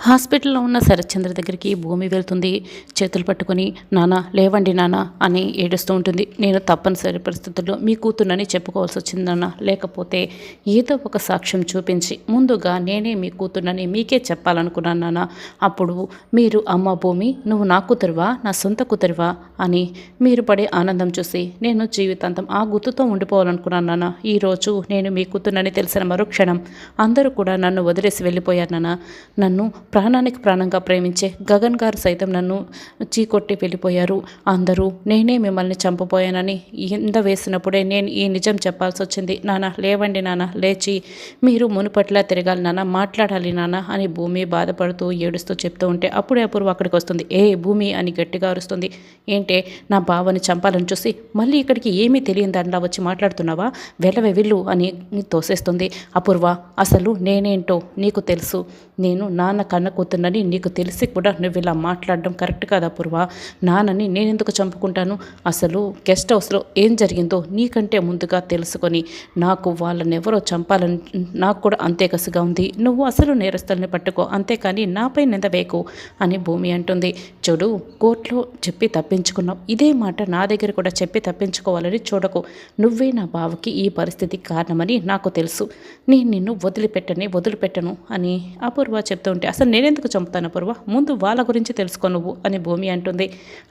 హాస్పిటల్లో ఉన్న శరత్చంద్ర దగ్గరికి భూమి వెళ్తుంది. చేతులు పట్టుకొని నాన్న లేవండి నాన్న అని ఏడుస్తూ ఉంటుంది. నేను తప్పనిసరి పరిస్థితుల్లో మీ కూతుర్నని చెప్పుకోవాల్సి వచ్చిందన్న, లేకపోతే ఏదో ఒక సాక్ష్యం చూపించి ముందుగా నేనే మీ కూతుర్నని మీకే చెప్పాలనుకున్నాను నాన్న. అప్పుడు మీరు అమ్మ భూమి నువ్వు నా కూతురువా, నా సొంత కూతురువా అని మీరు పడే ఆనందం చూసి నేను జీవితాంతం ఆ గుర్తుతో ఉండిపోవాలనుకున్నాను నాన్న. ఈరోజు నేను మీ కూతుర్నని తెలిసిన మరుక్షణం అందరూ కూడా నన్ను వదిలేసి వెళ్ళిపోయారు నాన్న. నన్ను ప్రాణానికి ప్రాణంగా ప్రేమించే గగన్ గారు సైతం నన్ను చీకొట్టి వెళ్ళిపోయారు. అందరూ నేనే మిమ్మల్ని చంపబోయానని ఇంద వేసినప్పుడే నేను ఈ నిజం చెప్పాల్సి వచ్చింది. నాన్న లేవండి నాన్న, లేచి మీరు మునుపట్లా తిరగాలి నాన్న, మాట్లాడాలి నాన్న అని భూమి బాధపడుతూ ఏడుస్తూ చెప్తూ ఉంటే అప్పుడే అప్పుడు అక్కడికి వస్తుంది. ఏ భూమి అని గట్టిగా అరుస్తుంది. ఏంటే నా బావని చంపాలని చూసి మళ్ళీ ఇక్కడికి ఏమీ తెలియని దానిలా వచ్చి మాట్లాడుతున్నావా, వెళ్ళవే విల్లు అని తోసేస్తుంది. అపూర్వ అసలు నేనేంటో నీకు తెలుసు, నేను నాన్న కన్న కూతున్నని నీకు తెలిసి కూడా నువ్వు ఇలా మాట్లాడడం కరెక్ట్ కాదు అపూర్వ. నాన్నని నేనెందుకు చంపుకుంటాను? అసలు గెస్ట్ హౌస్లో ఏం జరిగిందో నీకంటే ముందుగా తెలుసుకొని నాకు వాళ్ళని ఎవరో చంపాలని నాకు కూడా అంతే కసిగా ఉంది. నువ్వు అసలు నేరస్తుల్ని పట్టుకో, అంతేకాని నాపై నింద వేకు అని భూమి అంటుంది. చూడు, కోర్టులో చెప్పి తప్పించుకున్నావు, ఇదే మాట నా దగ్గర కూడా చెప్పి తప్పించుకోవాలని చూడకు. నువ్వే నా బావకి ఈ పరిస్థితి కారణమని నాకు తెలుసు. నేను నిన్ను వదిలిపెట్టను అని అపూర్వ చెప్తూ ఉంటే అసలు నేనెందుకు చంపుతాను అపూర్వ, ముందు వాళ్ళ గురించి తెలుసుకో నువ్వు అని భూమి అంటుంది.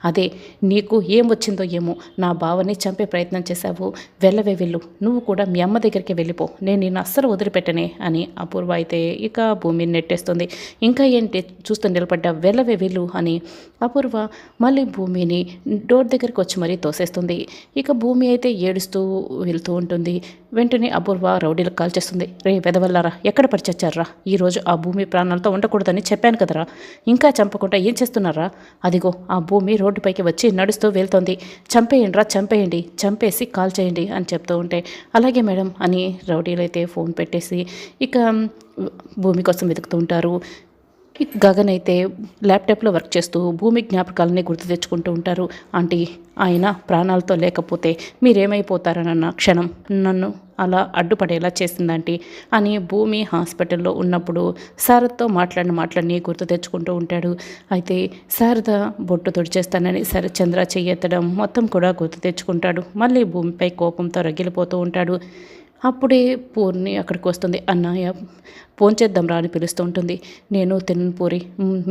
అదే నీకు ఏం వచ్చిందో ఏమో, నా బావని చంపే ప్రయత్నం చేశావు, వెళ్ళవే వెళ్ళు, నువ్వు కూడా మీ అమ్మ దగ్గరికి వెళ్ళిపో, నేను నిన్ను అస్సలు వదిలిపెట్టనే అని అపూర్వ అయితే ఇక భూమిని నెట్టేస్తుంది. ఇంకా ఏంటి చూస్తూ నిలబడ్డా, వెళ్ళవే వెళ్ళు అని అపూర్వ మళ్ళీ భూమిని డోర్ దగ్గరికి వచ్చి మరీ తోసేస్తుంది. ఇక భూమి అయితే ఏడుస్తూ వెళ్తూ ఉంటుంది. వెంటనే అపూర్వ రౌడీలకు కాల్ చేస్తుంది. రే వెదవల్లారా, ఎక్కడ పడిచచ్చారా, ఈరోజు ఆ భూమి ప్రాణాలతో ఉండకూడదని చెప్పాను కదరా, ఇంకా చంపకుండా ఏం చేస్తున్నారా? అదిగో ఆ భూమి రోడ్డుపైకి వచ్చి నడుస్తూ వెళ్తోంది, చంపేయండి, చంపేసి కాల్ చేయండి అని చెప్తూ ఉంటే అలాగే మేడం అని రౌడీలు అయితే ఫోన్ పెట్టేసి ఇక భూమి కోసం వెతుకుతూ ఉంటారు. గగన్ అయితే ల్యాప్టాప్లో వర్క్ చేస్తూ భూమి జ్ఞాపకాలని గుర్తు తెచ్చుకుంటూ ఉంటారు. ఆంటీ, ఆయన ప్రాణాలతో లేకపోతే మీరేమైపోతారనన్న క్షణం నన్ను అలా అడ్డుపడేలా చేసిందంటీ అని భూమి హాస్పిటల్లో ఉన్నప్పుడు శారదతో మాట్లాడిన మాటలన్నీ గుర్తు తెచ్చుకుంటూ ఉంటాడు. అయితే శారద బొట్టు తుడిచేస్తానని శరత్చంద్ర చెయ్యెత్తడం మొత్తం కూడా గుర్తు తెచ్చుకుంటాడు. మళ్ళీ భూమిపై కోపంతో రగిలిపోతూ ఉంటాడు. అప్పుడే పూర్ణి అక్కడికి వస్తుంది. అన్నయ్య ఫోన్ చేద్దాం రా అని పిలుస్తూ ఉంటుంది. నేను తిన్నను పూరి,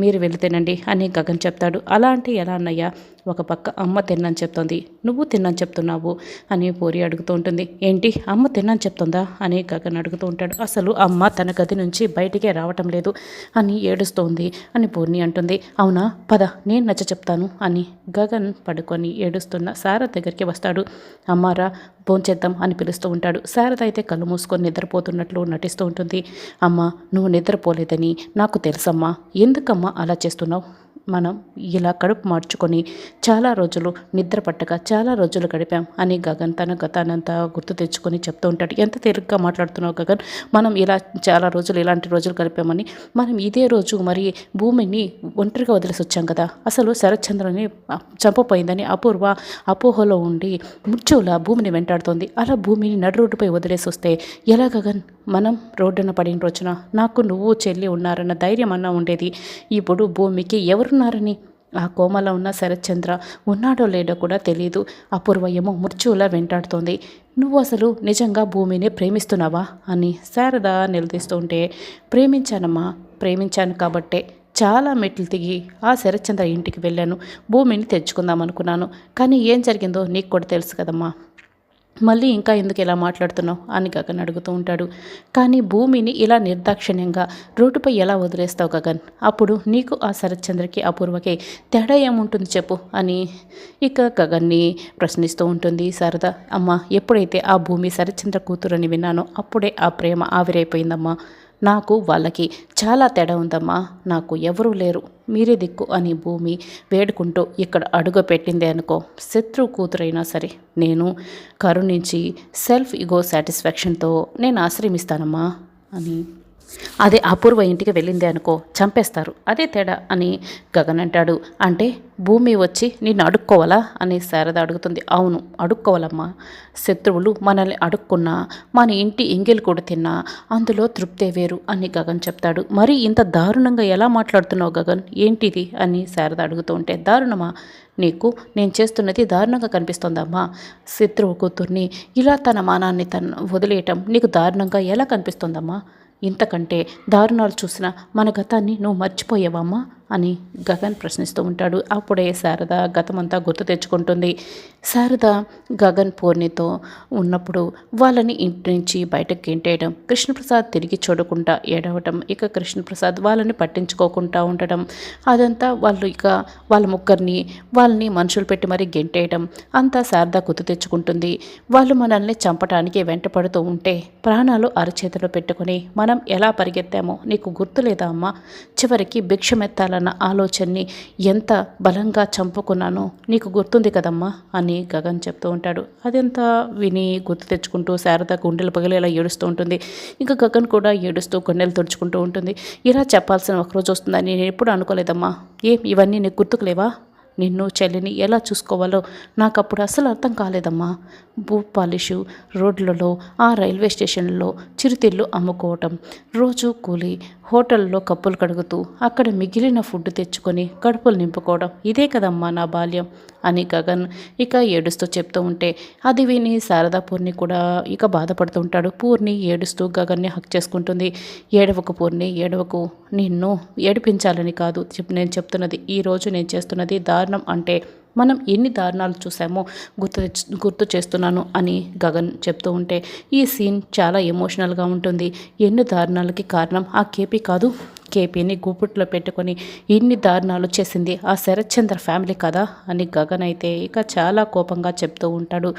మీరు వెళ్ళి తినండి అని గగన్ చెప్తాడు. అలా అంటే ఎలా అన్నయ్య, ఒక పక్క అమ్మ తిన్నని చెప్తుంది, నువ్వు తిన్నని చెప్తున్నావు అని పూరి అడుగుతూ ఉంటుంది. ఏంటి అమ్మ తిన్నని చెప్తుందా అని గగన్ అడుగుతూ ఉంటాడు. అసలు అమ్మ తన గది నుంచి బయటికే రావటం లేదు అని ఏడుస్తోంది అని పూర్ణి అంటుంది. అవునా, పద నేను నచ్చ చెప్తాను అని గగన్ పడుకొని ఏడుస్తున్న శారద దగ్గరికి వస్తాడు. అమ్మారా భోంచేద్దాం అని పిలుస్తూ ఉంటాడు. శారద అయితే కళ్ళు మూసుకొని నిద్రపోతున్నట్లు నటిస్తూ ఉంటుంది. అమ్మ నువ్వు నిద్రపోలేదని నాకు తెలుసమ్మా, ఎందుకమ్మా అలా చేస్తున్నావు? మనం ఇలా కడుపు మార్చుకొని చాలా రోజులు నిద్ర పట్టక చాలా రోజులు గడిపాం అని గగన్ తన గతానంతా గుర్తు తెచ్చుకొని చెప్తూ ఉంటాడు. ఎంత తేలిగ్గా మాట్లాడుతున్నావు గగన్, మనం ఇలా చాలా రోజులు ఇలాంటి రోజులు గడిపామని, మనం ఇదే రోజు మరి భూమిని ఒంటరిగా వదిలేసి వచ్చాం కదా, అసలు శరత్చంద్రని చంపపోయిందని అపూర్వ అపోహలో ఉండి ముచ్చులా భూమిని వెంటాడుతోంది. అలా భూమిని నడు రోడ్డుపై వదిలేసి వస్తే ఎలా గగన్? మనం రోడ్డున పడిన రోజున నాకు నువ్వు చెల్లి ఉన్నారన్న ధైర్యం అన్నా ఉండేది. ఇప్పుడు భూమికి ఎవరున్నారని? ఆ కోమలో ఉన్న శరత్చంద్ర ఉన్నాడో లేడో కూడా తెలియదు. అపూర్వ ఏమో మృత్యువులా వెంటాడుతోంది. నువ్వు అసలు నిజంగా భూమిని ప్రేమిస్తున్నావా అని శారద నిలదీస్తూ ఉంటే, ప్రేమించానమ్మా, ప్రేమించాను కాబట్టే చాలా మెట్లు దిగి ఆ శరత్చంద్ర ఇంటికి వెళ్ళాను, భూమిని తెచ్చుకుందాం అనుకున్నాను. కానీ ఏం జరిగిందో నీకు కూడా తెలుసు కదమ్మా, మళ్ళీ ఇంకా ఎందుకు ఇలా మాట్లాడుతున్నావు అని గగన్ అడుగుతూ ఉంటాడు. కానీ భూమిని ఇలా నిర్దాక్షిణ్యంగా రోడ్డుపై ఎలా వదిలేస్తావు గగన్? అప్పుడు నీకు ఆ శరత్చంద్రకి అపూర్వకి తేడా ఏముంటుంది చెప్పు అని ఇక గగన్ని ప్రశ్నిస్తూ ఉంటుంది శారద. అమ్మ, ఎప్పుడైతే ఆ భూమి శరత్చంద్ర కూతురని విన్నానో అప్పుడే ఆ ప్రేమ ఆవిరైపోయిందమ్మా. నాకు వాళ్ళకి చాలా తేడా ఉందమ్మా, నాకు ఎవరూ లేరు, మీరే దిక్కు అని భూమి వేడుకుంటూ ఇక్కడ అడుగు పెట్టిందే అనుకో, శత్రు కూతురైనా సరే నేను కరుణించి సెల్ఫ్ ఇగో సాటిస్ఫాక్షన్తో నేను ఆశ్రమిస్తానమ్మా అని అదే అపూర్వ ఇంటికి వెళ్ళిందే అనుకో చంపేస్తారు, అదే తేడా అని గగన్ అంటాడు. అంటే భూమి వచ్చి నిన్ను అడుక్కోవాలా అని శారద అడుగుతుంది. అవును, అడుక్కోవాలమ్మా. శత్రువులు మనల్ని అడుక్కున్నా, మన ఇంటి ఎంగిల్ కూడా తిన్నా అందులో తృప్తే వేరు అని గగన్ చెప్తాడు. మరి ఇంత దారుణంగా ఎలా మాట్లాడుతున్నావు గగన్, ఏంటిది అని శారద అడుగుతూ ఉంటే, దారుణమా? నీకు నేను చేస్తున్నది దారుణంగా కనిపిస్తోందమ్మా. శత్రువు కూతుర్ని ఇలా తన మానాన్ని వదిలేయటం నీకు దారుణంగా ఎలా కనిపిస్తోందమ్మా? ఇంతకంటే దారుణాలు చూసిన మన గతాన్ని నువ్వు మర్చిపోయావమ్మా అని గగన్ ప్రశ్నిస్తూ ఉంటాడు. అప్పుడే శారద గతమంతా గుర్తు తెచ్చుకుంటుంది. శారద గగన్ పూర్ణితో ఉన్నప్పుడు వాళ్ళని ఇంటి నుంచి బయటకు గెంటేయడం, కృష్ణప్రసాద్ తిరిగి చూడకుండా ఏడవటం, ఇక కృష్ణప్రసాద్ వాళ్ళని పట్టించుకోకుండా ఉండటం, అదంతా వాళ్ళు ఇక వాళ్ళ ముగ్గురిని వాళ్ళని మనుషులు పెట్టి మరీ గెంటేయడం అంతా శారద గుర్తు తెచ్చుకుంటుంది. వాళ్ళు మనల్ని చంపడానికి వెంటపడుతూ ఉంటే ప్రాణాలు అరచేతిలో పెట్టుకుని మనం ఎలా పరిగెత్తామో నీకు గుర్తులేదా అమ్మా? చివరికి భిక్షమెత్తాలన్న ఆలోచనని ఎంత బలంగా చంపుకున్నానో నీకు గుర్తుంది కదమ్మా అని గగన్ చెప్తూ ఉంటాడు. అదంతా విని గుర్తు తెచ్చుకుంటూ శారద గుండెలు పగిలేలా ఏడుస్తూ ఉంటుంది. ఇంకా గగన్ కూడా ఏడుస్తూ గుండెలు తుడుచుకుంటూ ఉంటుంది. ఇలా చెప్పాల్సిన ఒకరోజు వస్తుందని నేను ఎప్పుడు అనుకోలేదమ్మా. ఇవన్నీ నీకు గుర్తుకులేవా? నిన్ను చెల్లిని ఎలా చూసుకోవాలో నాకు అప్పుడు అసలు అర్థం కాలేదమ్మా. బూట్ పాలిషు, రోడ్లలో, ఆ రైల్వే స్టేషన్లో చిరుతిళ్ళు అమ్ముకోవటం, రోజు కూలి, హోటల్లో కప్పులు కడుగుతూ అక్కడ మిగిలిన ఫుడ్ తెచ్చుకొని కడుపులు నింపుకోవడం, ఇదే కదమ్మా నా బాల్యం అని గగన్ ఇక ఏడుస్తూ చెప్తూ ఉంటే అది విని శారదా పూర్ణి కూడా ఇక బాధపడుతూ ఉంటాడు. పూర్ణి ఏడుస్తూ గగన్ని హక్ చేసుకుంటుంది. ఏడవకు పూర్ణి, ఏడవకు. నిన్ను ఏడిపించాలని కాదు నేను చెప్తున్నది. ఈరోజు నేను చేస్తున్నది దారుణం. అంటే మనం ఎన్ని దారుణాలు చూసామో గుర్తు చేస్తున్నాను అని గగన్ చెప్తూ ఉంటే ఈ సీన్ చాలా ఎమోషనల్గా ఉంటుంది. ఎన్ని దారుణాలకి కారణం ఆ కేపీ కాదు, కేపీని గుప్పిట్లో పెట్టుకొని ఇన్ని దారుణాలు చేసింది ఆ శరత్చంద్ర ఫ్యామిలీ కదా అని గగన్ అయితే ఇక చాలా కోపంగా చెప్తూ ఉంటాడు.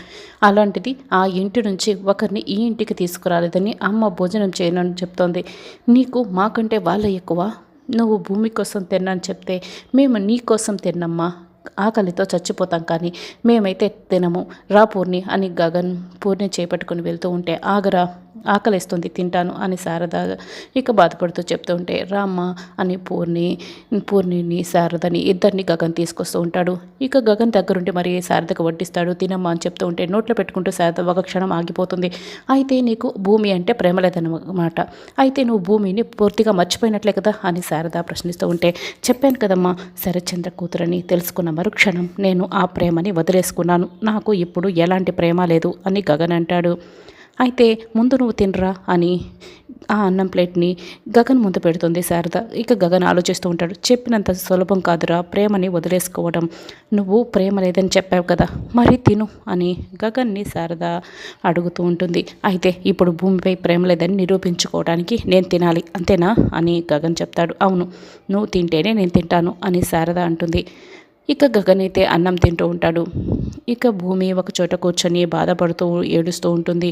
అలాంటిది ఆ ఇంటి నుంచి ఒకరిని ఈ ఇంటికి తీసుకురాలేదని అమ్మ భోజనం చేయనని చెప్తోంది. నీకు మాకంటే వాళ్ళ ఎక్కువ. నువ్వు భూమి కోసం తిన్నాను చెప్తే మేము నీ కోసం తిన్నమ్మా. ఆకలితో చచ్చిపోతాం కానీ మేమైతే తినము రా పూర్ణి అని గగన్ పూర్ణి చేపట్టుకుని వెళ్తూ ఉంటే, ఆగరా, ఆకలిస్తుంది, తింటాను అని శారద ఇక బాధపడుతూ చెప్తూ ఉంటే, రామ్మ అని పూర్ణిని శారదని ఇద్దరిని గగన్ తీసుకొస్తూ ఉంటాడు. ఇక గగన్ దగ్గరుండి మరి శారదకు వడ్డిస్తాడు. తినమ్మా అని చెప్తూ ఉంటే నోట్లో పెట్టుకుంటూ శారద ఒక క్షణం ఆగిపోతుంది. అయితే నీకు భూమి అంటే ప్రేమ లేదన్నమాట, అయితే నువ్వు భూమిని పూర్తిగా మర్చిపోయినట్లే కదా అని శారద ప్రశ్నిస్తూ ఉంటే, చెప్పాను కదమ్మా, శరత్చంద్ర కూతురని తెలుసుకున్న మరుక్షణం నేను ఆ ప్రేమని వదిలేసుకున్నాను. నాకు ఇప్పుడు ఎలాంటి ప్రేమ లేదు అని గగన్ అంటాడు. అయితే ముందు నువ్వు తినరా అని ఆ అన్నం ప్లేట్ని గగన్ ముందు పెడుతుంది శారద. ఇక గగన్ ఆలోచిస్తూ ఉంటాడు. చెప్పినంత సులభం కాదురా ప్రేమని వదిలేసుకోవడం. నువ్వు ప్రేమ లేదని చెప్పావు కదా, మరి తిను అని గగన్ని శారద అడుగుతూ ఉంటుంది. అయితే ఇప్పుడు భూమిపై ప్రేమ లేదని నిరూపించుకోవడానికి నేను తినాలి అంతేనా అని గగన్ చెప్తాడు. అవును, నువ్వు తింటేనే నేను తింటాను అని శారద అంటుంది. ఇక గగన్ అయితే అన్నం తింటూ ఉంటాడు. ఇక భూమి ఒక చోట కూర్చొని బాధపడుతూ ఏడుస్తూ ఉంటుంది.